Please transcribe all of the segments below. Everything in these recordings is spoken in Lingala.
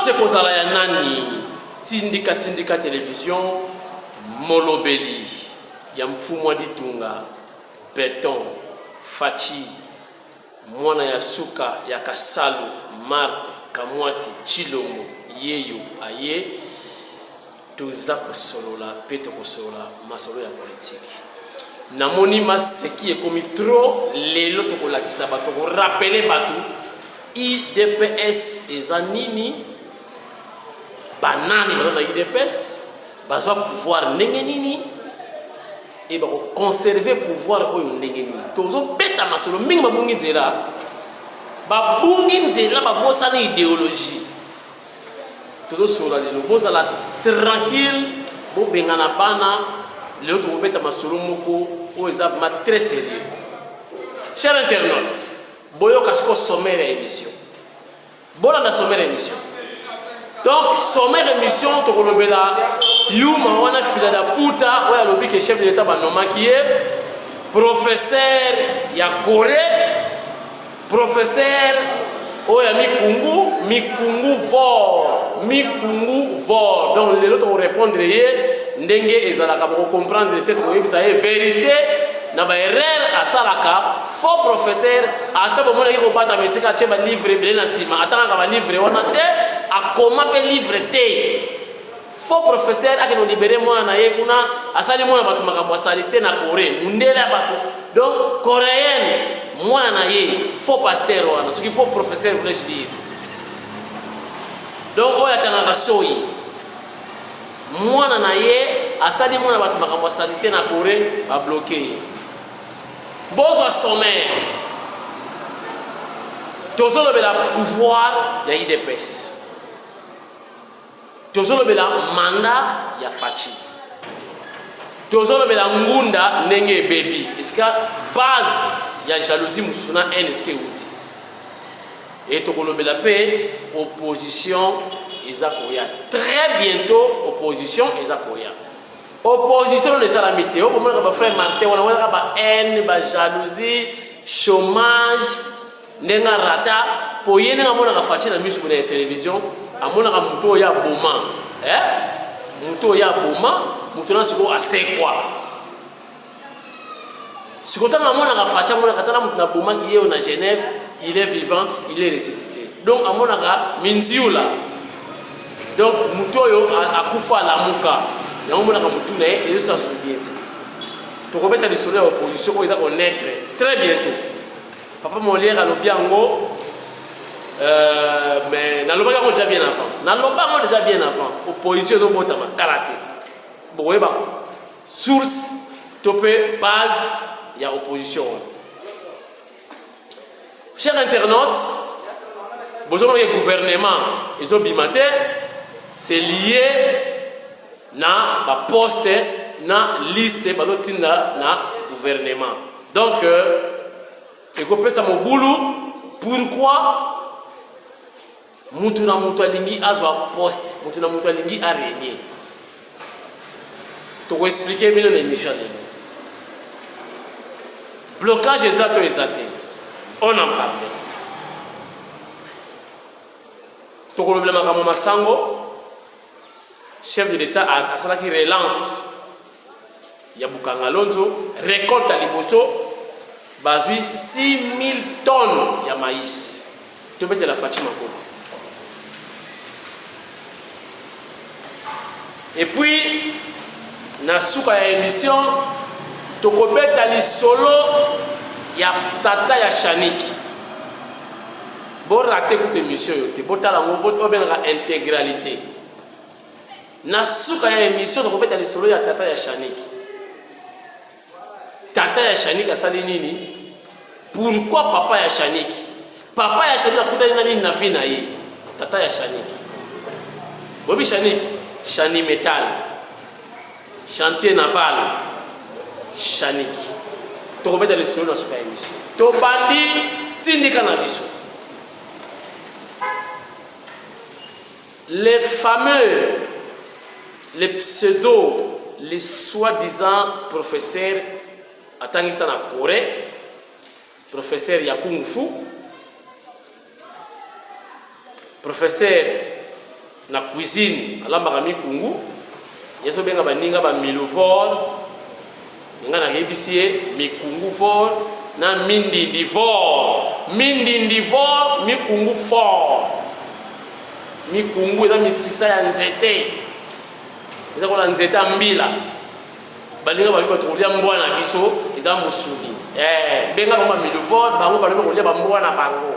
c'est kozala ya nani tindika télévision molobeli ya mfumwa ditunga Beton Fachi mwana ya suka ya Kasalu Marte Kamwasi Chilombo yeyo aye toza kosolola pe tokosolola masolo ya politique namoni maseki ekomi trop lelo tokolakisa bato korapele bato IDPS eza nini banani bato na IDPS bazwa pouvoir ndenge nini et bako conserver pouvoir oyo ndenge nini tozo beta masolo mingi babungi nzela babosana idéologie tozo sola lelo bozala tranquille bobengana bana lelo tokobeta masolo moko oyo eza ma très sérieux. Chers internautes, boyoka siko sommaire ya émission bolanda sommaire émission. Donc sommaire émission tokolobela yuma wana fila da puta oya lobi ke chef de l'état banoma qui est professeur ya Corée, professeur oya mikungu vor. Donc les autres répondre yé ndenge ezalaka pour comprendre peut-être que ça est vérité na ba erreur asalaka faux professeur ata bo mona ko bata mesika cheba livre bele na sima atanga ba livre wana te akoma pe livre te faux professeur akeno libérer moi na ye kuna asali moi batu makambo salite na Corée mundela batu donc coréenne moi na ye faux pasteur wana ce qu'il faut professeur voulais dire donc oya tanga soyi moi na ye asali moi batu makambo salite na Corée ba bloquer bozo sommaire tozolo bela pouvoir ya IDPS tozolo bela mandat ya Fachi tozolo bela ngunda ndenge baby iska base ya jalousie musuna NSK uti et tokolo bela pe opposition ezakoya très bientôt opposition ezakoya opposition les salamité au moment que frère Martin on a ba haine ba jalousie chômage ndenga rata po yene ngamona ka Fachi na misu na télévision amona ka muto ya boma muto ya boma muto na siko asekwa siko tanga amona ka Fachi amona ka tala muto na boma qui est na Genève il est vivant il est ressuscité donc amona ka minziula donc muto yo akufa la muka yamona ka mutu na et ça soubiete to ko beta lisolo opposition ko ida connaître très bientôt papa Molière alobiango mais naloba ko déjà bien avant naloba ko déjà bien avant opposition zo bota ma karaté boye ba source topé base ya opposition. Chers internautes, bonjour le gouvernement ils ont bimaté c'est lié na ba poste na liste ba lotinda na gouvernement donc eko pesa mobulu pourquoi mutu na mutu alingi azwa poste mutu na mutu alingi a régner to ko expliquer bien l'émission blocage exacto on en parle to ko problème ka masango chef de l'État a sala qui relance ya Bukanga Lonzo récolte à Liboso bazui 6000 tonnes ya maïs to bete la Fatima ko et puis na suka ya émission to ko beta li solo ya tata ya Shanik bo raté toute émission yo te botala ngo bot obenga intégralité na suka ya émission to ko beta li solo ya tata ya Shanik asali nini pourquoi papa ya Shanik akutani na nini na vie na ye tata ya Shanik bobi Shanik Shani Metal chantier naval Shanik to ko beta li solo na suka ya émission to bandi tindika na biso les fameux les pseudo les soi-disant professeurs atangisa na Corée professeur ya Kung Fu professeur na cuisine alambaka mikungu yeso benga baninga ba miluvol ninga na yebisie mikungu fort na mindindivor mikungu fort mikungu eza misisa ya nzete eza kola nzete mbila balinga babi batukolia mbwana biso eza musuni benga bango ba miluvol bango balobi kolia ba mbwana bango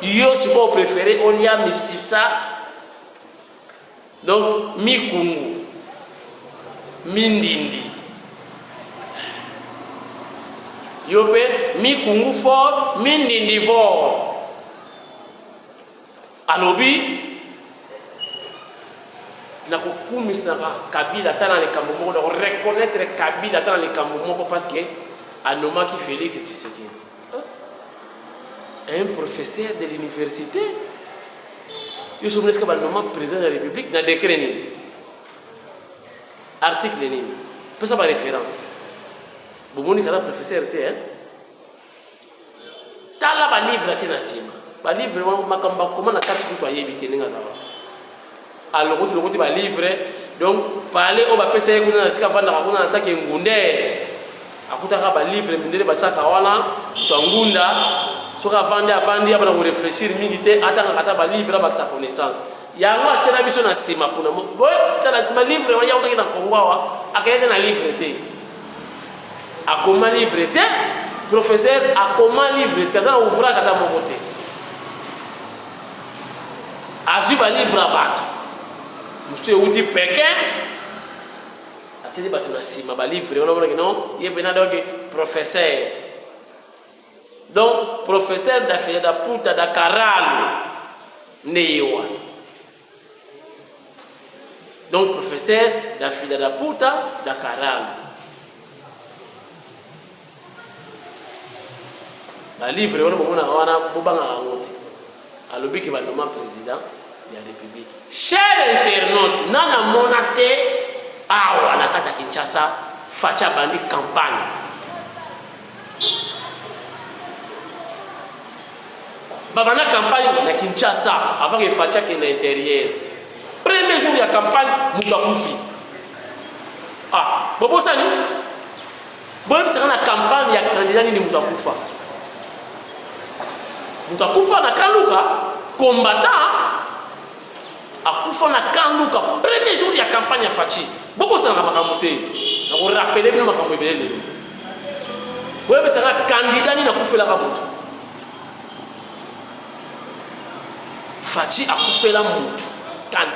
yo siko préféré olia misisa donc mikungu mindindi yo pe mikungu fort mindindi fort alobi na kokumisa Kabila tana likambo moko na reconnaître Kabila tana likambo moko parce que anomaki Félix Tshisekedi un professeur de l'université yo sommes que banoma président de la République na décret ni article ni pesa ba référence bomoni kala professeur te tala ba livre tina sima ba livre makamba koma na kati kuto ayebite ninga zawa alors tu le ba livre donc parler au ba pesa yekuna na sika vanda kuna atake ngunde akutaka ba livre mindele ba chaka wana to ngunda soka vande avandi abana ko réfléchir mingi te atanga kata ba livre ba sa connaissance yango achena biso na sima kuna boy tala sima livre wala yakutaki na kongwawa akayete na livre te akoma livre te professeur akoma livre te za ouvrage ata moko te azu ba livre abatu monsieur uti peke atidi batu na sima ba livre on a non yebena donc professeur donc professeur da fila da puta da karalo newa donc professeur da fila da puta da karalo ba livre on mona wana bobanga ngoti alobi ke ba noma président ya république cher internaute nana monate awa na kata Kinshasa facha bandi campagne babana campagne na Kinshasa avant que facha ke na intérieur premier jour ya campagne mutakufi bobo sani bobo sanga na campagne ya candidat ni mutakufa na kaluka combattant akufa na kanduka premier jour ya campagne ya fachi bobo sanga makamote na ko rappeler bino makambo ebele bobo sanga candidat ni na kufela ka mutu fachi akufela mutu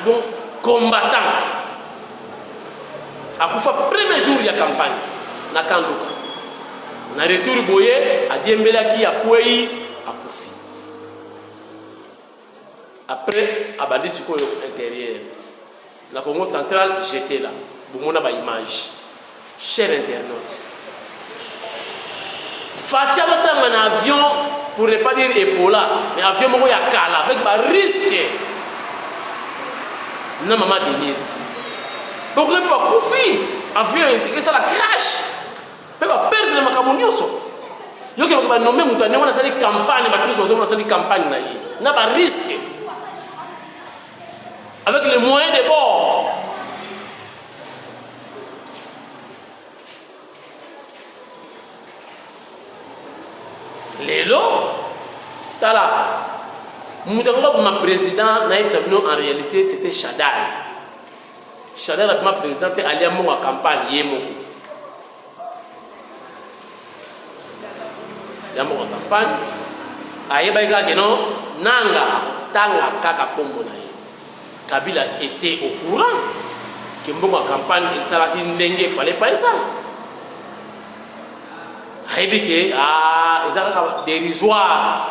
donc combattant akufa premier jour ya campagne na kanduka na retour boye adiembelaki akwei akufi après abandi siko intérieur la Congo central j'étais là bomona ba image cher internaute fatia batanga na avion pour ne pas dire Ebola mais avion moko ya kala avec ba risque na maman Denise pourquoi pas kufi avion c'est ça la crash peut pas perdre le makambo nyonso yoke ba nommer mutu ne wana sali campagne ba plus wana sali campagne na yi na ba risque avec les moyens de bord. Lelo, tala, Moutango, ma président, Naïb Sabino, en réalité, c'était Chadai. Chadai, ma présidente, allait à mon campagne, Yemoko. Yamoko campagne, Ayebaïga, non, Nanga, Tanga, Kaka Pombo, Kabila était au courant que mon campagne il fallait pas ça. Haïbike ils ont dérisoire,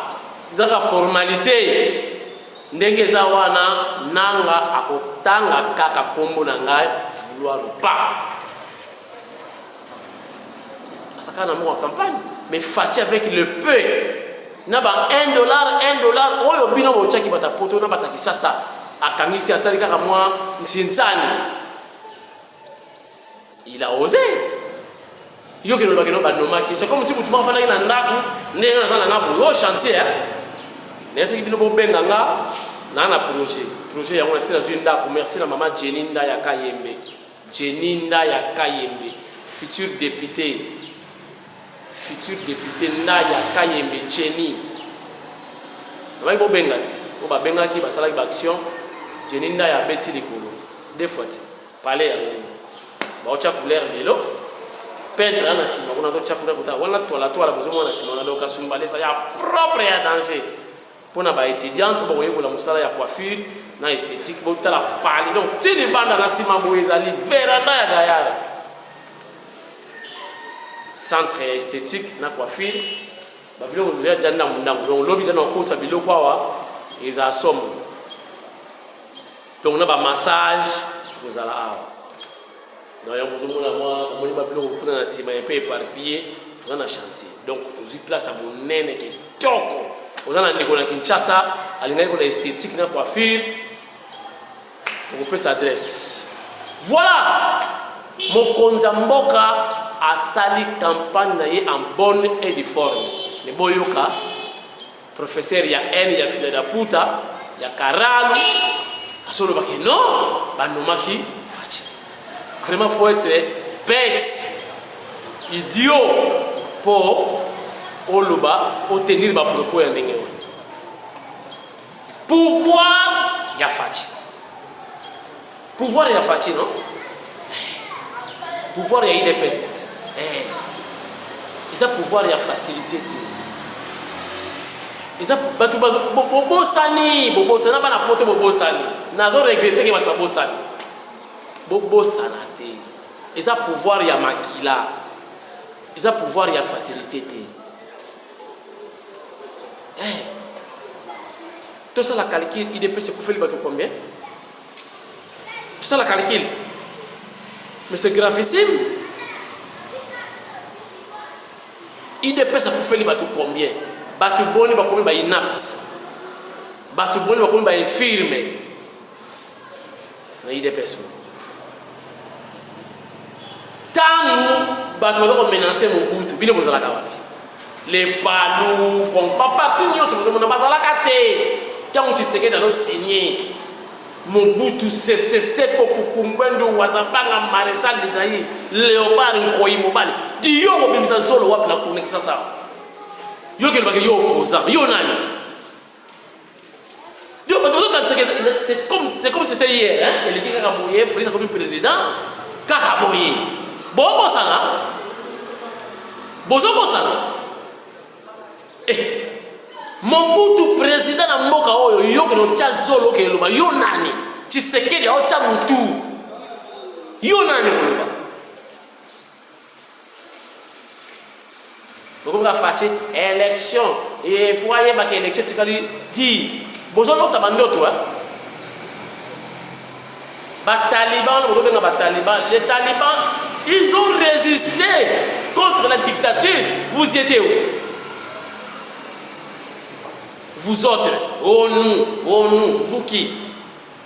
ils ont formalité. Ndenge zawana nanga akotanga kaka pombo nanga vouloir pas. Asaka na mon campagne, mais fâché avec le peu. Naba $1, oyo bino bo chaki bata poto na bata kisasa. Akangisi asali kaka mwa nsinzani il a osé yo ke no bakeno banomaki c'est comme si mutu mafana ina ndaku nenga na ngabu yo chantier ne seki bino bo benga nga Nana projet yango c'est dans une date merci la maman Jenny Nda ya Kayembe. Jenny Nda ya Kayembe, futur député Nda ya Kayembe Jenny. Ba bo bengati, o ba bengaki ba sala ba action. Jenny Nda ya beti likolo. Deux fois. Palais ya. Ba o cha couleur lelo. Peintre na sima kuna to cha couleur kuta. Wana tola bozo na sima na loka sumbale ça ya propre ya danger. Pour les étudiants, pour les étudiants, il coiffure, il esthétique, il y a parler. Donc, si les bandes dans Sima Bouezali, véranda ya Gayara. Centre esthétique, il y a coiffure. Il y a des gens qui ont lobby dans le cours, ils ont somme. Donc, il y a un massage, vous allez avoir. Donc, il y a un Sima un peu éparpillé, dans le chantier. Donc, vous avez place à mon nez qui est toko. Vous avez un Kinshasa, à esthétique, na coiffure, on peut s'adresser. Voilà, mon Konzamboka a sali campagne en bonne et de forme. Les boyoka, professeur ya N, ya Fila da Puta, ya Karalu, à solo baki non, banomaki fachi. Vraiment, faut être bête, idiot pour Oluba, obtenir ma propos et ndenge. Pouvoir ya fachi. Pouvoir ya fachi non? Pouvoir ya ide pesit. Et ça pouvoir ya facilité. Et ça batu bobo sani ba na pote bobo sani. Nazo regretter que batu bobo sani. Bobo sanate. Et ça pouvoir ya makila. Et ça pouvoir ya facilité. Tout ça la calcul, IDP c'est pour faire le bateau combien? Tout ça la calcul. Mais c'est gravissime. IDP ça pour faire le bateau combien? Bateau boni ba combien ba inapte. Bateau boni ba combien ba infirme. Na IDP ça. Tant bateau va menacer mon bout, bile bozala kawapi. Les palous, on va partir nous sur mon bazala kate. Quand tu sais que dans le signé, mon bout tout c'est pour kumbendo wazapanga maréchal des aïe, léopard nkoyi mobali. Di yo bimisa solo wap na connexion ça. Yo quel bagay yo opposant, yo nani. Yo c'est comme c'était hier hein, il dit Kakaboye, Félix comme président, Kakaboye. Bon ça là. Bozo ça là. Mobutu président na mboka oyo yoko no chazolo ke loba yo nani Tshisekedi au cha mutu yo nani loba boko ka fati élection et foyer ba ke élection tikali di bozo no tabando to ba taliban boko benga ba taliban les talibans ils ont résisté contre la dictature vous y étiez où? Vous autres, oh nous, vous qui?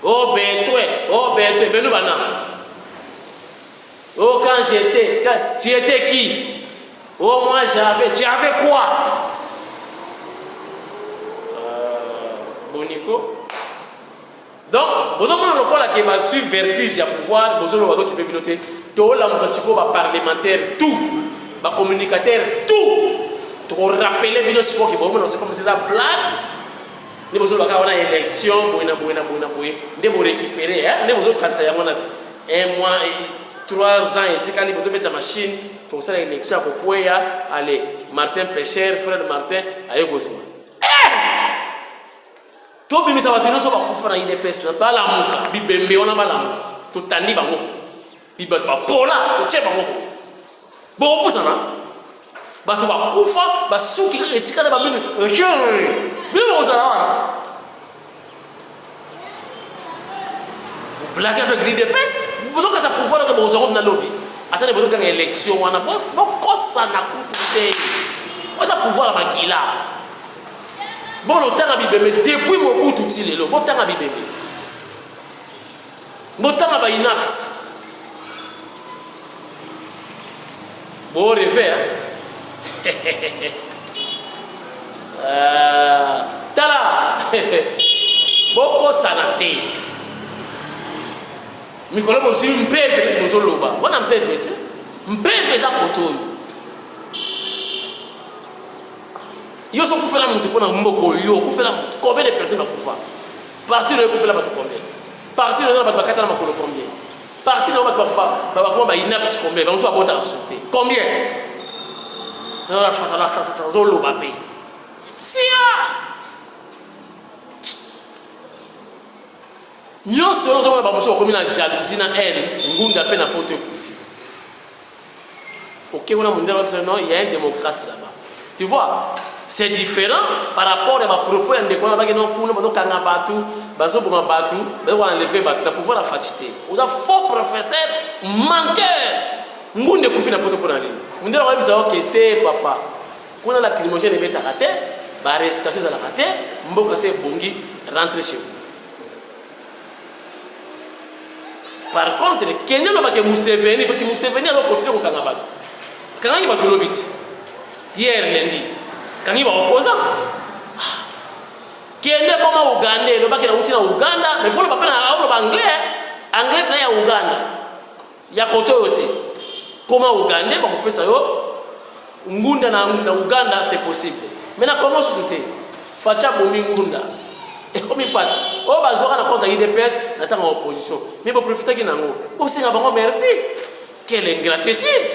Oh ben nous banana. Oh quand j'étais, tu étais qui? Oh moi tu avais quoi? Bonico. Donc, vous avez un local qui va suivre vertige à pouvoir, vous avez un local qui peut piloter. Tout là, nous avons parlementaire, tout, communicateur, tout. Pour rappeler bien ce qu'on c'est comme c'est la blague. Nous avons une élection, nous avons récupéré, nous avons un mois, 3 ans, et nous avons mettre machine pour ça l'élection pour pouvoir aller. Martin Pécher, frère Martin, allez besoin. Tout le monde va faire une personne, pas la mouka, bibembe, on a pas la mouka. Tout le temps, il va pas pour là, tout le temps. Bon, pour ça, batu bakufa basuki etikana babini bino ozala vous blaguez avec l'IDPS vous voulez que ça pouvoir que vous aurez dans lobby attendez vous avez une élection wana boss donc ça na coûté on a pouvoir la makila bon le temps a bibembe depuis mon bout tout il est là bon temps a bibembe bon temps a ba inapte bon rêver Tala boko sanate mikolo bozwi mpeve bozoloba wana mpeve te mpeve eza koto oyo yo so kufela mutu mpona mboko yo kufela mutu combien de personnes bakufa parti oyo kufela bato combien parti oyo bato bakata na makolo combien parti oyo bato bakoma bainapti combien bamosu babotaka sute combien ozoloba mpe sia nyonso oyo ozomona bamosu bakomi na jalousie na haine ngunda mpe na poto ekufi okekona mondele babiso non il y a un démocrate là-bas tu vois c'est différent par rapport à ma propos ya ndeko na bakeno kuna bazokanga bato bazoboma bato bazoenleve bato na pouvoir la facilité oza faux professeur menteur ngunde ekufi na poto mpona nini mondele bakobisa oke te papa kuna la crimogène ebetaka te baarrestation ezalaka te mboka se ebongi rentre chez vous. Par contre, Kenya n'a pas que Museveni, parce que Museveni a continué au Canada. Quand il va tout le bit, hier lundi, quand il va opposer, Kenya comme Ouganda, le bac est au Ouganda, mais il faut le papier en anglais, anglais na Ouganda. Il y a côté aussi. Comment Ouganda, on peut savoir, Ngunda na Ouganda, c'est possible. Maintenant, comment se souhaiter? Facha Bomi Ngunda. Et comme il passe, oh bazora na compte IDPS, n'attend en opposition. Mais pour profiter qu'il n'a pas. Oh c'est un merci. Quelle ingratitude.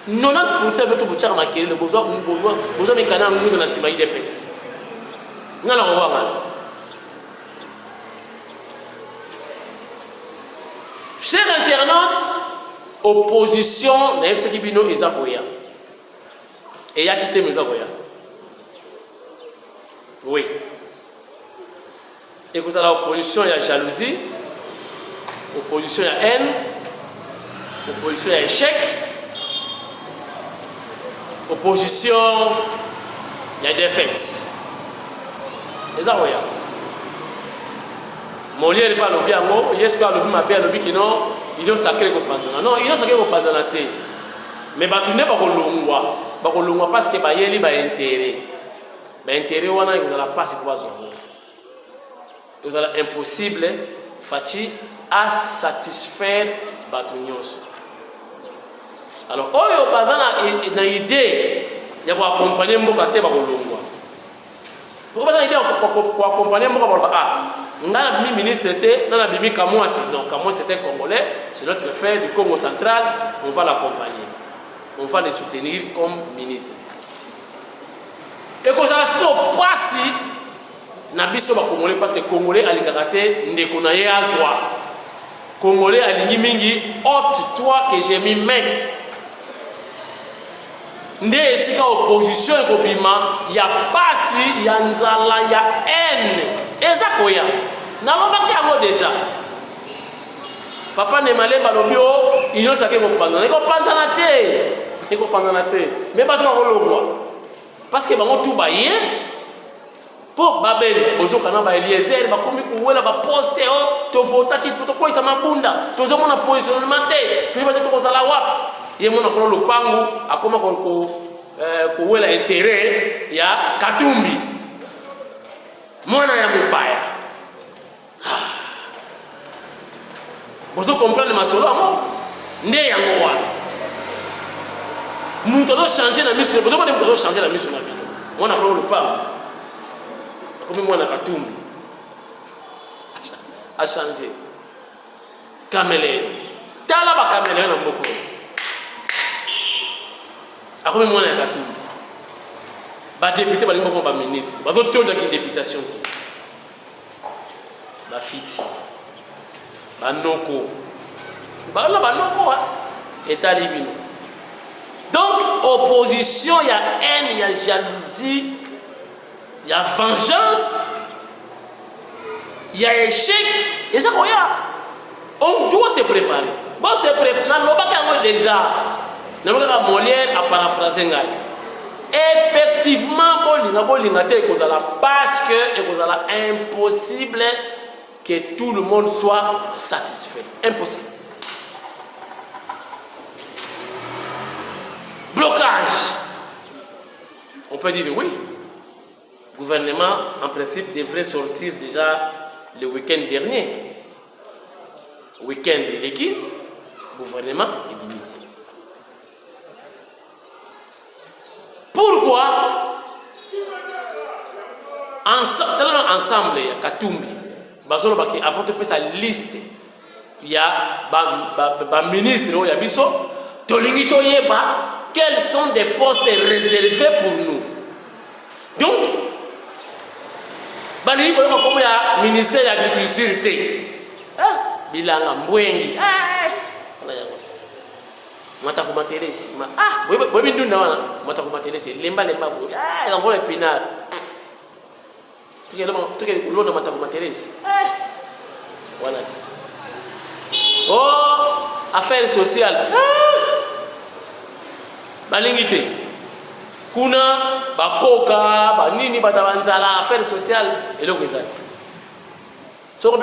90% de tout bouchard m'a créé le besoin de canal de la cima IDPS. Non, on va mal. Chers internautes, opposition, n'a pas ce qui bino Isakoya. Et il a quitté Isakoya. Oui. Et vous avez l'opposition, il y a jalousie, opposition, il y a haine, opposition, il y a échec, opposition, il y a défaite. Et ça, oui. Mon lien n'est pas le bien, il y a ce que le bien le qui non, il y a sacré au pardon. Non, il y a sacré au pardon. Mais bah tu n'es pas au long parce que bah il y a intérêt. Mais intérêt, on a vous allez pas se pouvoir. C'est impossible Fati à satisfaire Batunios. Alors, oyo bazana na idée ya ko accompagner mboka te ba kolongwa. Pourquoi bazana idée ko accompagner mboka ba ngana bi ministre te na bimi Kamwasi donc Kamwasi c'était congolais, c'est notre frère du Congo central, on va l'accompagner. On va le soutenir comme ministre. Et quand ça se passe na biso ba congolais parce que congolais alingaka te ndeko na ye azwa congolais alingi mingi ôte toi que j'ai mis mettre nde esika opposition ekobima ya pasi ya nzala ya haine eza koya nalobaki yango déjà papa Nemale balobi o inyosake kopanzana ekopanzana te mais bato bakolongwa parce que bango tout baye pour Babel, bozo kana ba Eliezer ba komi kuwela ba poste o to vota ki to ko isa mabunda to zo mona positionnement te to ba to ko sala wap ye mona ko lo pangu akoma ko wela intérêt ya Katumbi mwana ya mupaya bozo comprendre masolo amo nde yango wana muto do changer na miso bozo ba muto do changer na miso na bino mwana ko lo pangu comme moi na Katumbi a changé caméléon tala ba caméléon na mboko a comme moi na Katumbi ba député ba lingo ba ministre ba zo tonda ki députation ti ba fiti ba noko ba la ba noko état libino donc opposition il y a haine il y a jalousie. Il y a vengeance, il y a échec, et ça, on doit se préparer. Bon, se préparer, on déjà, on a Molière à paraphraser. Effectivement, parce que c'est impossible que tout le monde soit satisfait. Impossible. Blocage. On peut dire oui. Le gouvernement, en principe, devrait sortir déjà le week-end dernier. Week-end de l'équipe, gouvernement et d'unité. Pourquoi ensemble, il y a Katumbi, avant de faire sa liste, il y a un ministre, il y a Bisso, quels sont des postes réservés pour nous. Donc, il y a le ministère de l'Agriculture. Bilanga mbwengi mata ko matelesi bobi ndunda wana mata ko matelesi lemba bo la ngola epinard tuke lona mata ko matelesi voilà ti affaires sociales balingite kuna bakoka banini batabanzala affaires sociales eloko ezali so on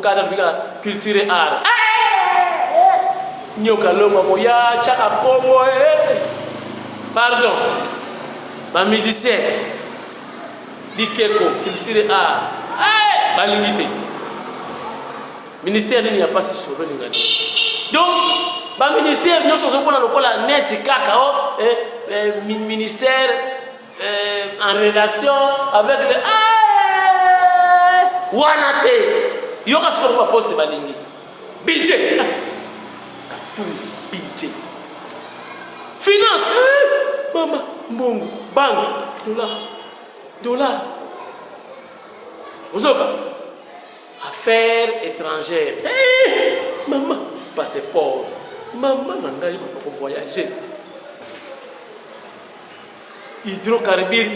cadre de culture et art. Nyoka loma moya chaka Congo pardon. Ma musicien Dikeko culture et art. Balingité. Ministère n'y a pas si sauvé l'ingati. Donc, ba ministère nous sommes pour la net kaka ministère en relation avec le Wanate, yoka siko kwa poste balingi. Budget. Budget. Finance. Mama, mbongo, banque, dollar. Ozoka. Affaires étrangères. Maman, passeport. Maman nanga il peut voyager. Hydrocarbures,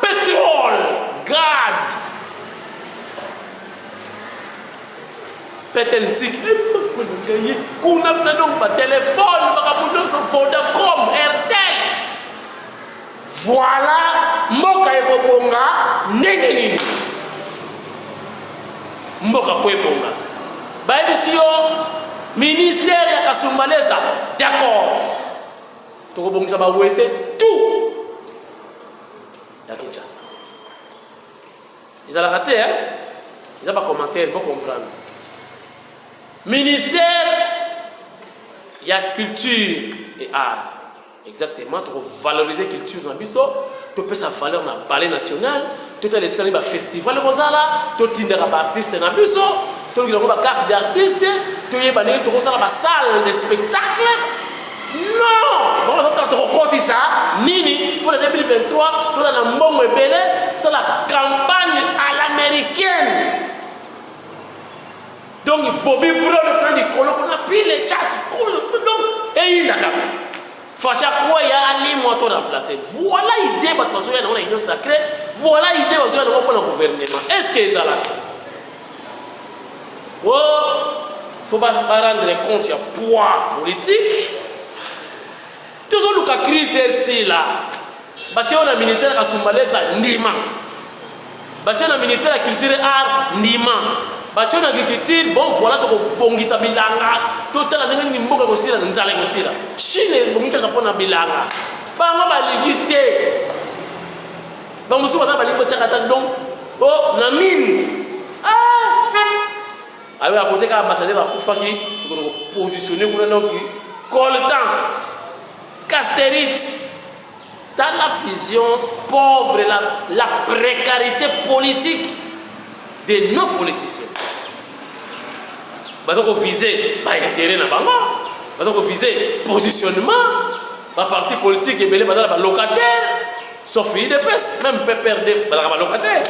pétrole, gaz. Pétentique, kuna donc téléphone, Vodacom, Airtel. Voilà, Moka et Bobonga, Nengenini. Moka Kwebonga. Baïbisio, ministère ya Kasumbalesa, d'accord. Tokobonga ça va tout. Yakinchasa. Ils ont raté, hein? Ils n'ont pas commentaire, ils vont comprendre. Ministère, il y a culture et art. Exactement, pour valoriser la culture dans le biso, tu peux sa valeur dans le ballet national, tu as l'escalier dans le festival de Rosala, tu as des artistes dans le biso, tu as une carte d'artiste, tu as une salle de spectacle. Non! Tu racontes ça, Nini, pour le 2023, tu as un bon rebelle, c'est la campagne à l'américaine. Donc, Bobby Bro, le plan du colon, on a pris les chats, et il a fait. Facha quoi, il y a un moto remplacé. Voilà l'idée, parce qu'il y a une union sacrée. Voilà l'idée, parce qu'il y a un gouvernement. Est-ce que c'est là? Oh, il ne faut pas rendre compte, il y a poids politique. Toujours la crise ici, là. Bâtir le ministère de la Soumalesa, Nima. Bâtir le ministère de la Culture et Art, Nima. Bâtir l'agriculture, bon voilà, tu as bongisa bilanga, tout à l'heure, tu as mboka kosira, nzale kosira. Chine, bongika kapona bilanga. Banga baligité. Banga musu bata baligbo chakata donc, oh, na mine. Avec à côté, quand l'ambassadeur a Koufaki, tu peux positionner pour un homme qui colle le temps. Castérite. Dans la fusion pauvre, la précarité politique de nos politiciens. Nous avons visé par intérêt dans le nous avons visé positionnement, par parti politique et belé par locataire, sauf IDPS, même peut perdre par locataire.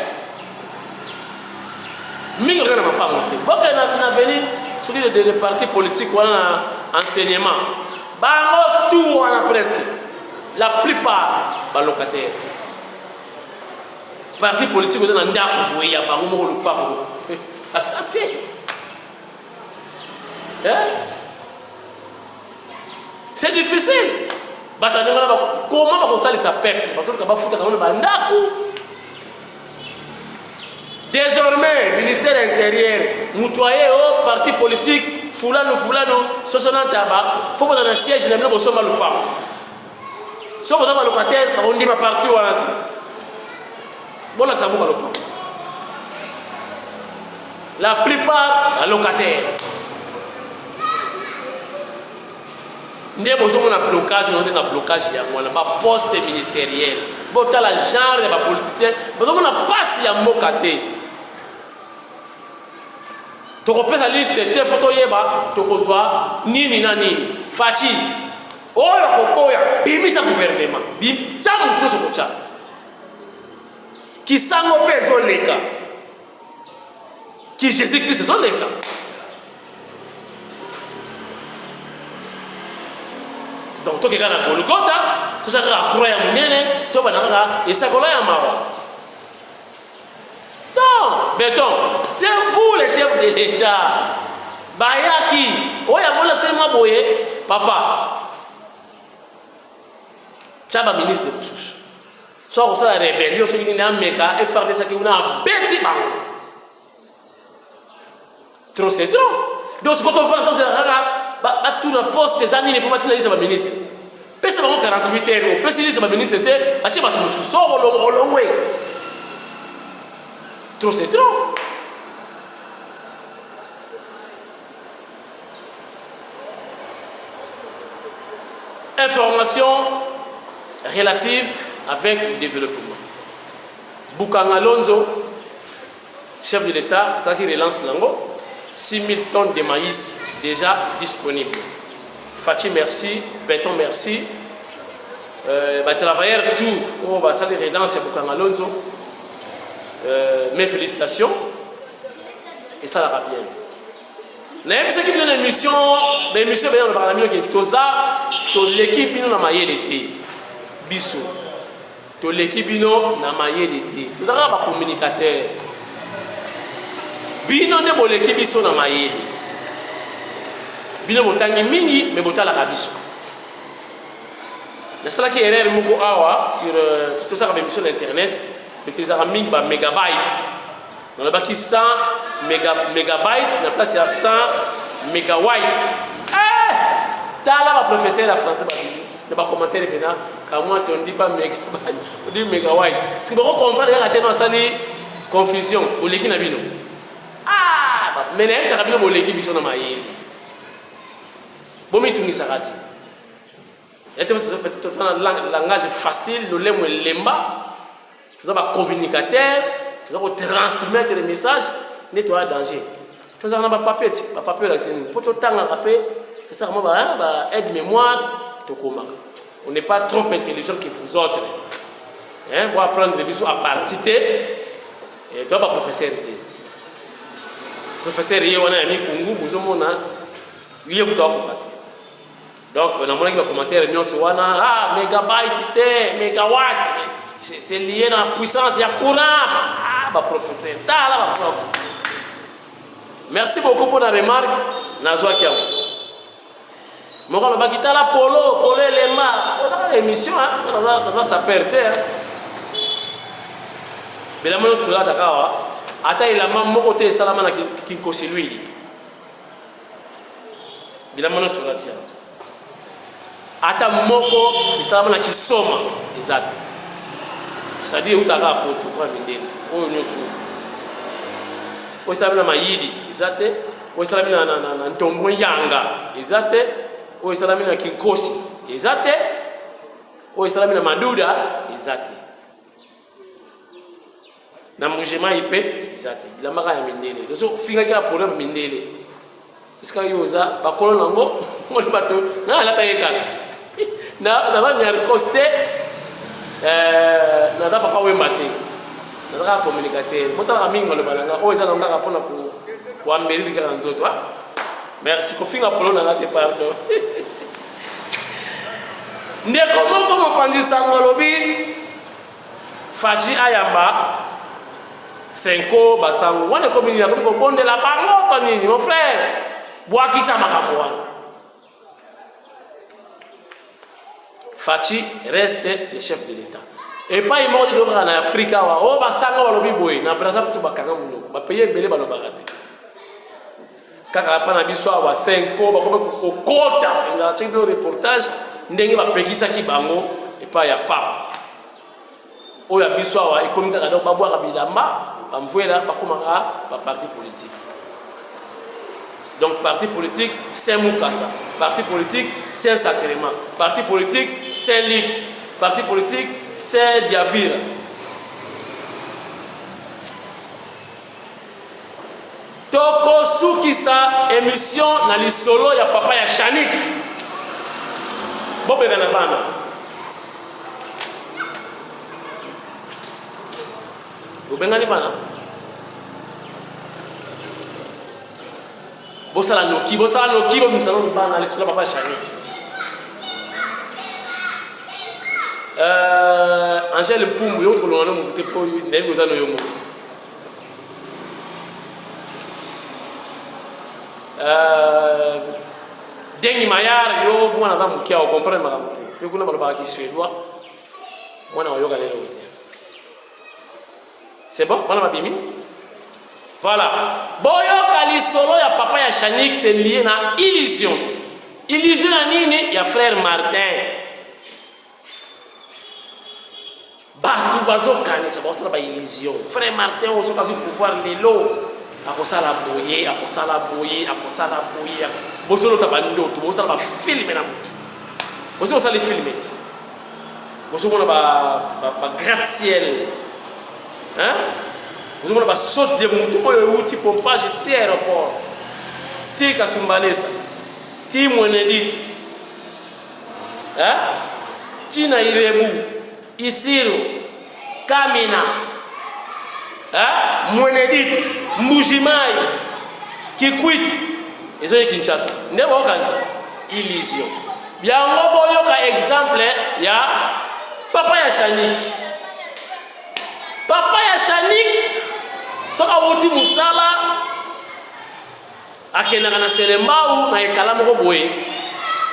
Mais on n'a pas montré. Bon, on a venu sur les partis politiques ou enseignement. Tout on a presque. La plupart sont locataires. Parti politique, on a un peu de c'est difficile. Comment on va ça peuple? Parce que désormais, ministère intérieur, moutoyer au parti politique, Foulano, Sosonan Taba, il faut que dans un siège, il y a un peu de pas. Si on a un locataire, on dit ma partie ou un bon, là, ça va pas. La plupart les locataires. Nous avons un blocage, nous avons un blocage, nous avons un poste ministériel. Nous avons un genre de politicien, nous avons un passe à mokaté. Tu repères la liste, tu as photo, tu vois, ni Fati. Oya, bimi sa gouvernement. Bim, tchamu kuso kucha. Qui sango peso leka. Qui Jésus-Christ son leka. Donc, toi qui es dans le Golgotha, tu as croire à mon nene, tu vas dans et ça colle à Mara. Non, béton, c'est vous les chefs de l'État. Bayaki, oya mola c'est moi boye, papa. Tchaba ministre de Boussouche. Soit ça la rébellion, ce qui n'est pas méga, et faire des sacs qui ont un bêtis. Trop c'est trop. Donc, ce qu'on fait, tout le poste, ces amis, ne peuvent pas tenir les ministres. Pèse 48 heures, pèse les ministres, à Tchaba Boussouche, sort au long way. Trop c'est trop. Information relative avec le développement. Boukang Alonso, chef de l'État, c'est ça qui relance l'ango. 6 000 tonnes de maïs déjà disponibles. Fati, merci. Béton, merci. Travailleurs, tout. Ça les relance Boukang Alonso. Mes félicitations. Et ça ira bien. Même ceux qui viennent l'émission, l'émission bien le parlement qui est tout l'équipe bino na maye l'été, biso, tout l'équipe bino na maye l'été, tout d'abord ba communicateur, bino ne bo l'équipe biso na maye, bino botangi mingi mais botala kabiso. Mais ça là qui est erreur moko awa sur tout ça comme émission d'internet, utiliser un mingi ba mégabytes. On a baki 100 mégabytes, la place il y a 100 mégawatts. T'as là, ma professeur la français, il va commenter maintenant. Car moi, si on ne dit pas mégabyte, on dit mégawatt. Ce qui me comprendre, il y a une confusion. Au l'équipe nabino. Ah, mais n'est-ce pas que l'équipe est dans ma île. Bon, mais tu n'y seras pas. Il y a peut-être un langage facile, le lème ou le lemba. Tu as un communicateur. Tu dois transmettre les messages, nettoyer danger. Tu as un papier, pour tout le temps, tu sais comment aide mémoire, on n'est pas trop intelligent que vous autres. On va apprendre les bisous à partir et toi, professeur. Professeur, il y a un ami qui est venu donc, on a un commentaire, mégabyte, mégawatt. C'est lié à la puissance, il y a courant. Ah, professeur, là, prof. Merci beaucoup pour la remarque. Nazwa Kiaou. Je vais la polo, les mains. L'émission, ça perd. Mais la monnaie, c'est là, d'accord. Attends, il a même mon côté, Salamana qui est lui. Mais la monnaie, c'est là, tiens. Attends, mon côté, Salamana qui somme. Exact. C'est-à-dire où tu as rapport, tu prends une idée. Où nous sommes. Où est-ce que tu as maïdi, exact. Où est-ce que tu as un tombeau yanga, exact. Où est-ce que tu as un kinkosi, exact. Où est-ce que tu as un maduda, exact. Na mujema ipe, exact. Il a marqué un mindele. Donc, finga qui a problème mindele. Est-ce que tu as un bakolo nango, on le bateau, na la taille kaka. Na va venir coster. Nada papa wembate nada communicateur motala mingo le balanga o eza ngaka pona ko ambeli ka nzoto merci ko finga polo na ngate pardon ndeko moko mopanzi sango lobi faji ayamba senko basango wana communiquer ko bonde la bango to nini mon frère boakisa makambo wana Fachi reste le chef de l'État. Et pas il m'a dit en Afrique, oh basanga balobi boy, na Brazza pour tout bakanga munoko, ba payer belé balobagate. Kaka pa na biso wa 5 ko ba ko kota, na check le reportage, ndenge ba pekisa ki bango et pas ya pap. Oya biso wa ikomi kaka do ba boira bilamba, ba mvuela ba komaka ba parti politique. Donc, parti politique, c'est Moukassa. Parti politique, c'est Sacrément. Parti politique, c'est Ligue. Parti politique, c'est Diavira. Tokosukisa émission na lisolo ya papa ya Shanik. Bobe na bana. Ubengani bana. Bosala noki bo misalo bana lisolo papa ya Shanik. Angèle Pumbu yo tolo na mo voter pour ndem ko za no yomo. Dengi mayar yo mwana za mukia o comprendre makamuti pe kuna baloba ki suédois mwana wa yoga lelo uti c'est bon mwana mabimi voilà boyo kalisolo ya papa ya Shanik c'est lié na illusion na nini ya frère Martin batu bazo kanisa bosala ba illusion frère Martin oso kazu pouvoir lelo akosala boye bosolo tabando to bosala ba film na mutu bosala filmer bosolo ba gratte-ciel hein bosolo ba saute de mutu oyo uti pompage ti aéroport ti kasumbalesa ti mwenedito hein ti na irebu isiru kamina mwenedito mbujimai kikwiti ezo ye Kinshasa ndebo okanisa illusion biango boyo ka exemple ya papa ya Shanik soka wuti musala akendaka na selembau na ekala moko boye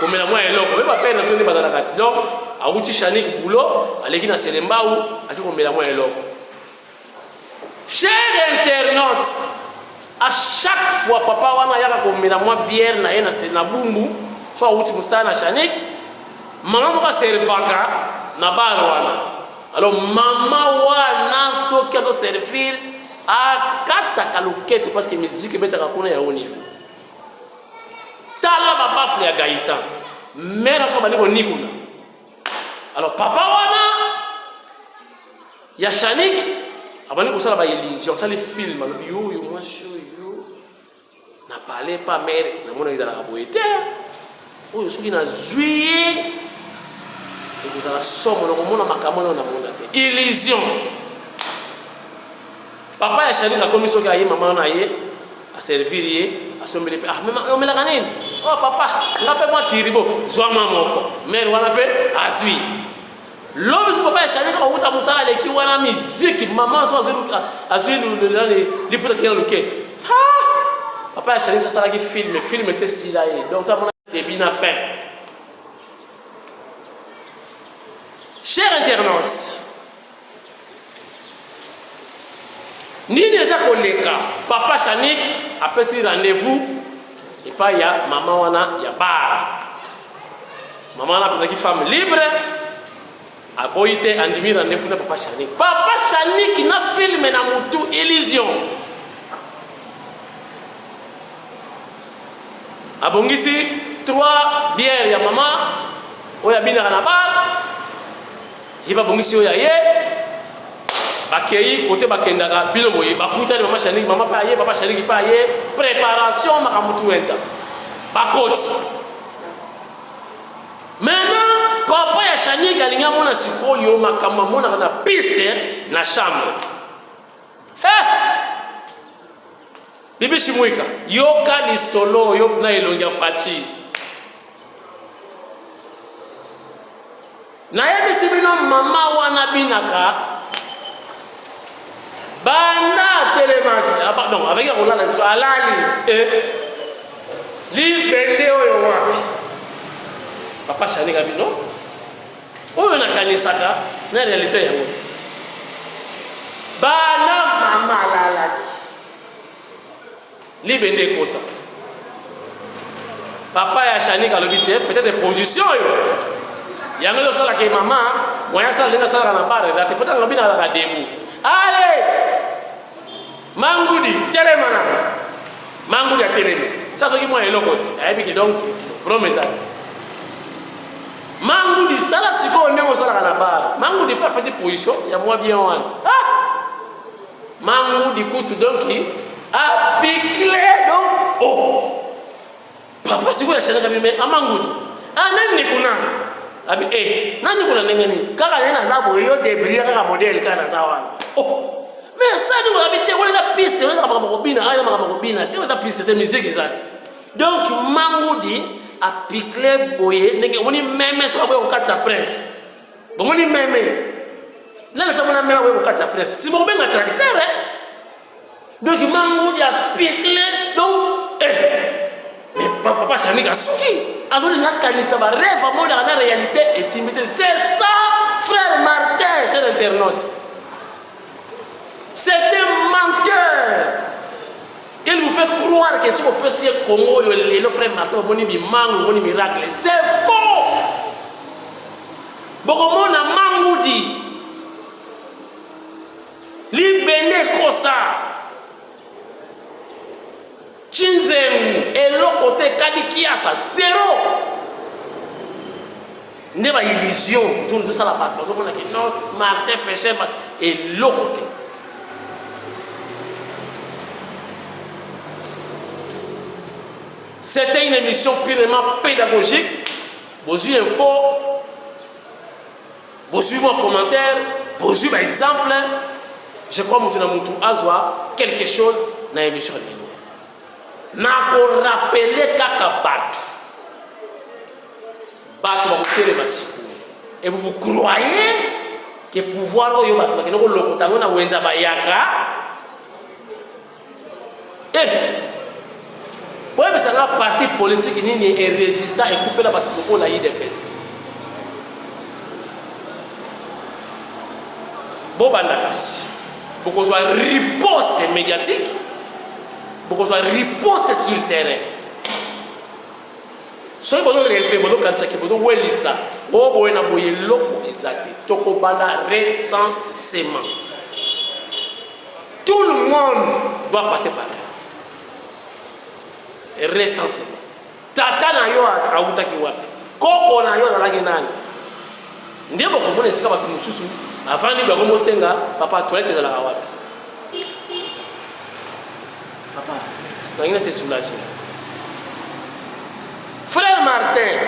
komela mwa eloko be papa na sonde bazala kati donc awuti Shanik bulo aleki na selembau akikomela mwa eloko. Chers internautes, à chaque fois papa wana yaka komela mwa bière na ye na bumbu soit wuti musala na Shanik mama ko servaka na bar wana alors mama wana stock to servir a kata kalukete parce que musique betaka kuna ya haut niveau tala baba frère Gaïtan mais na so bali ko nikuna alors papa wana ya Shanik abani kusala ba illusion ça les films le yo moi yo na parler pas mère na mona ida la boete oyo soki na juillet et vous allez somme na mona makamona na mona te illusion papa ya Shanik akomi soki aye mama na ye a servir ye a sombele pe mama omela kanini oh papa ngape moi tiribo zwa moko mère wana pe asui l'homme si papa ya Shanik akuta musala leki wana musique maman so azui le pour le quête papa ya Shanik ça qui film c'est si là donc ça mon début na fin. Chers internautes, nini eza koleka papa Shanik apesi rendez-vous et pas ya maman wana ya bar maman wana peut-être femme libre aboyite andimi rendez-vous na papa Shanik na film na mutu illusion abongisi 3 bières ya maman oya bina na bar hiba bongisi oya ye bakei côté bakendaka bino boye bakuta mama Shanik mama pa ye papa Shanik pa ye préparation makamutu enta bakoti maintenant papa ya Shanik alinga mona sikoyo makamba mona na piste na chambre bibi shimwika yoka ni solo yo na elongia fati na yebisi bino mama wana binaka banda telemaki pardon avec on a la chose alali li bende oyo wapi papa Shanik abino oyo na kanisaka na réalité ya moto bana mama lalaki li bende kosa papa ya Shanik alobi te peut-être position yo yango yo sala ke mama moya sala lenga sala na bare la te peut-être lobi na la debu allez mangudi telemana mangudi ya teleme ça c'est qui moi et l'autre et puis donc promesa mangu di sala siko ne mo sala kana ba mangu di pas passer position ya moi bien wan mangu di kutu donc a piqué donc oh papa siko ya shaka mimi amangu di nani kuna abi nani kuna nengeni kaka nena zabo yo debris kaka model kana zawana oh mais ça nous habite on la piste on a pas mabobina ayo mabobina te on a piste te musique exact donc mangudi a piqué boye nenge on même ça boye au 4 presse bon on même là ça on a même boye au 4 presse si bon ben tracteur donc mangudi a piqué donc mais papa Chanika Suki avant de la kanisa ba rêve à moi dans la réalité et simité c'est ça frère Martin cher internaute. C'est un menteur. Il vous fait croire que si vous pouvez dire Congo, le frère Martin, vous avez un mangue, vous avez un miracle. C'est faux. Beaucoup de monde a mangoudi. Libéné comme ça. Chinzem et l'autre côté Kadikiasa, zéro. N'est pas illusion. Je vous dis ça la part. Parce que non, Martin péché et l'autre côté. C'était une émission purement pédagogique. Vous avez info, vous avez un commentaire, vous avez un exemple. Je crois que vous avez quelque chose dans l'émission. Je vais vous rappeler kaka batu. Batu va vous faire et vous croyez que pouvoir est batu que nous le contagons na wenza bayaka. Oui, mais c'est un parti politique qui est résistant et qui fait la bataille pour la IDPS. Bon, beaucoup de riposte médiatique, beaucoup de riposte sur le terrain. Si vous avez fait, vous avez fait, vous avez fait, vous avez fait, tout le monde doit passer par là. Recensement. Tata na yo autaki wapi. Koko na yo nalaki nani. Ndiye boko mona sika batu mususu. Avant ni bako mosenga papa toilette za la wapi. Papa, ngina se soulager. Frère Martin,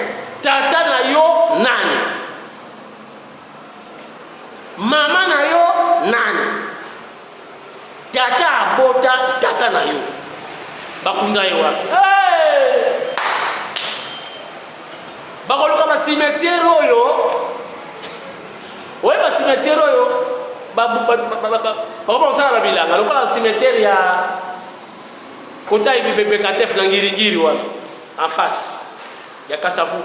tata na yo nani? Mama na yo nani? Tata abota tata na yo. Bakunda yewa bakoluka ba cimetière oyo oye ba cimetière oyo bakoma ba bilanga lokola cimetière ya kota ibibebe katef na ngiringiri wana en face ya Kasavu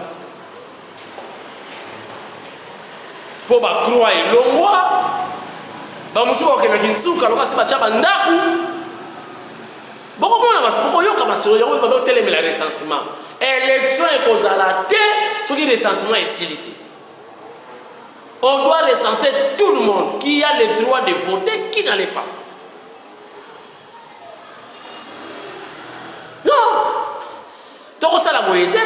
po ba croix elongwa ba musu okena kinsuka lokola si bacha bandaku. Beaucoup de gens ont eu le recensement. L'élection est causée à la tête, ce qui est recensement est silité. On doit recenser tout le monde qui a le droit de voter, qui n'en est pas. Non! Donc, ça la moitié.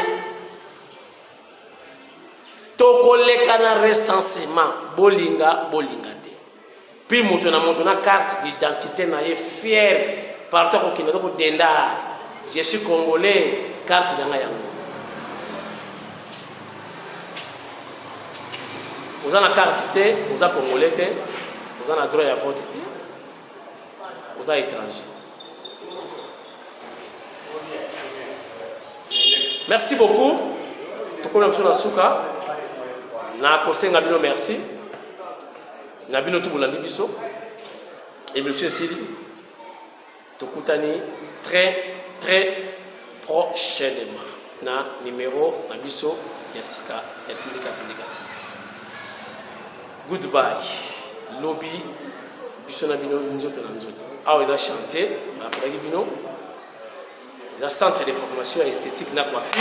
Toko le kana recensement, bolinga, bolinga de. Puis, moutona carte d'identité na est fier. Partout au Kenya, je suis congolais, carte dans la yango. Vous avez la carte, vous avez congolais, vous avez le droit à voter, vous avez étranger. Merci beaucoup. Tout le monde souka. Na kose ngabino merci. Ngabino tout boulandi biso. Et monsieur Sili. Tokutani très prochainement na numéro na biso Yassika Yatindikatif. Goodbye. Lobby biso na bino nzoto na nzoto. Awa eza chantier après bino. Il y a un centre de formation esthétique na coiffure.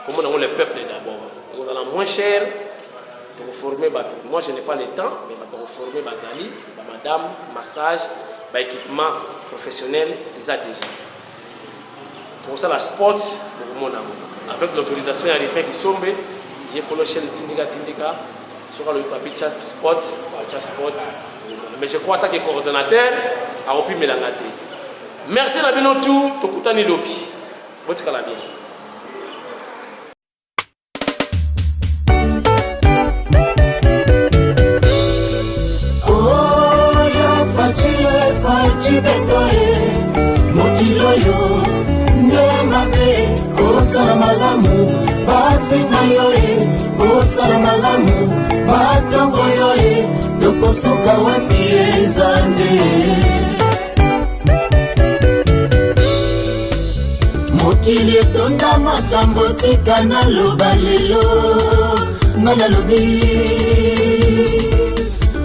Comment on a le peuple d'abord. On a moins cher pour former bateau. Moi je n'ai pas le temps mais pour former Bazali, madame, massage, équipement professionnel, ils ont déjà. Pour ça, la sport, avec l'autorisation, il y a des faits qui sont il y a une chaîne Tindika, sur le papier chat sport, mais je crois que le coordonnateur a pu me l'engager. Merci à vous tous, tout le monde. Votre bien. Mokiloyo, Nemabe, O Salamalamu, Bafingayoe, O Salamalamu, Batongoyoe, Tokosuka Wapie Zande. Mokili tonda makambo tika na lobalelo, ngana lobi.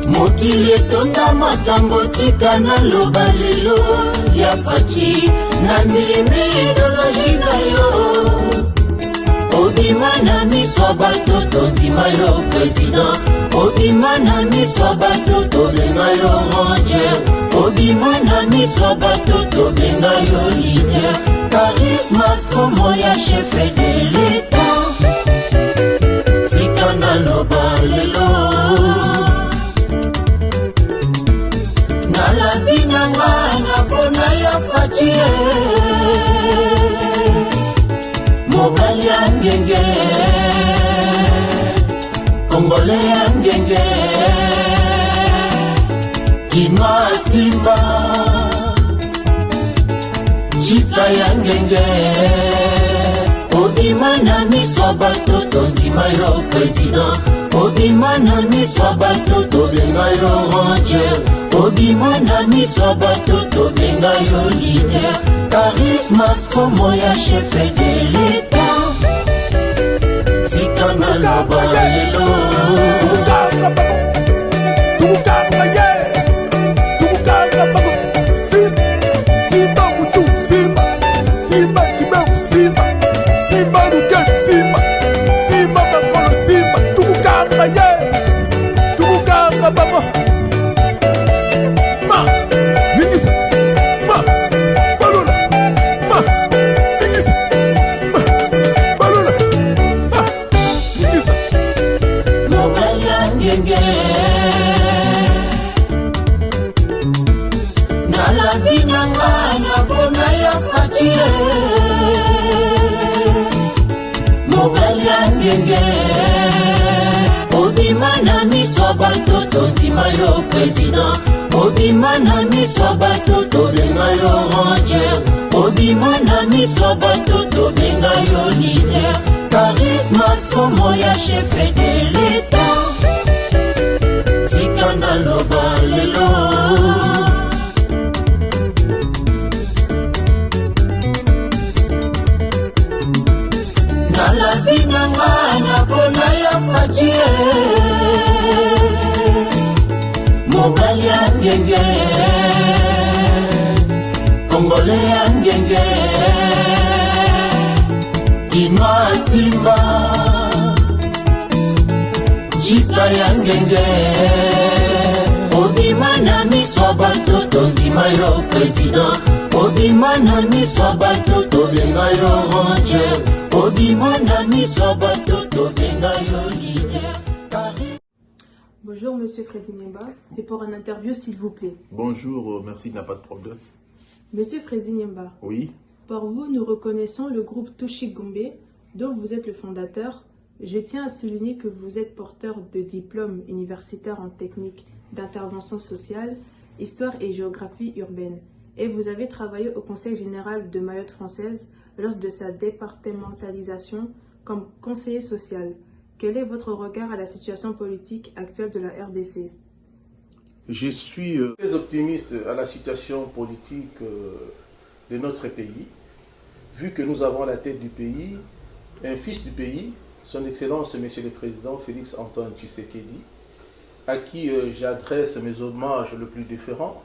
Mokili tonda makambo tika na lobalelo ya faki na ndimi idoloji na yo. Obima na miso bato tondima yo president. Obima na miso bato tobenga yo ranger. Obima na miso bato tobenga yo leader. Charisma somo ya chef de l'État. Tika na lobalelo. La vie n'a pas ya fatie Mobali ngenge Congolais ngenge Kinoa timba Chipa ngenge Obima na miso bato tondima yo president Obima na miso bato tobenga yo ranger Obima na miso bato tobenga yo leader. Charisma somo ya chef de l'État. Tika na lobalelo. Tumukanga ye. Tumukanga babo. Simba mutu simba. Simba kibevu simba. Simba luketu simba. Simba bakolo simba. Tumukanga ye. Tumukanga babo. Obima na miso bato tondima yo president. Obima na miso bato tobenga yo ranger. Obima na miso bato tobenga yo leader. Charisma somo ya chef de l'État. Tika na lobalelo. La vie n'a pas ya fatie Mobali ngenge Congolais ngenge Kinoa timba Chipa ngenge Obima na miso bato tondima yo president Obima na miso bato tobenga yo ranger Bonjour Monsieur Freddy Nyemba, c'est pour une interview s'il vous plaît. Bonjour, merci, il n'y a pas de problème. Monsieur Freddy Nyemba, oui. Par vous, nous reconnaissons le groupe Touchi Gombe, dont vous êtes le fondateur. Je tiens à souligner que vous êtes porteur de diplôme universitaire en technique d'intervention sociale, histoire et géographie urbaine. Et vous avez travaillé au Conseil général de Mayotte française lors de sa départementalisation comme conseiller social. Quel est votre regard à la situation politique actuelle de la RDC? Je suis très optimiste à la situation politique de notre pays, vu que nous avons à la tête du pays un fils du pays, son Excellence Monsieur le Président Félix Antoine Tshisekedi, à qui j'adresse mes hommages le plus déférents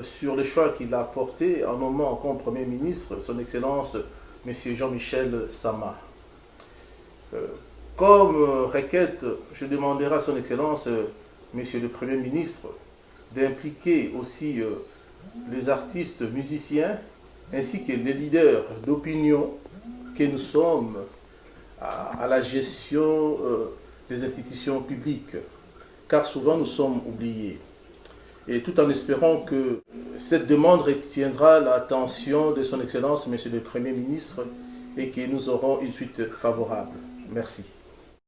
sur le choix qu'il a porté en nommant comme Premier ministre son Excellence M. Jean-Michel Sama. Comme requête, je demanderai à son Excellence M. le Premier ministre d'impliquer aussi les artistes musiciens ainsi que les leaders d'opinion que nous sommes à la gestion des institutions publiques, car souvent nous sommes oubliés. Et tout en espérant que cette demande retiendra l'attention de son Excellence, Monsieur le Premier ministre, et que nous aurons une suite favorable. Merci.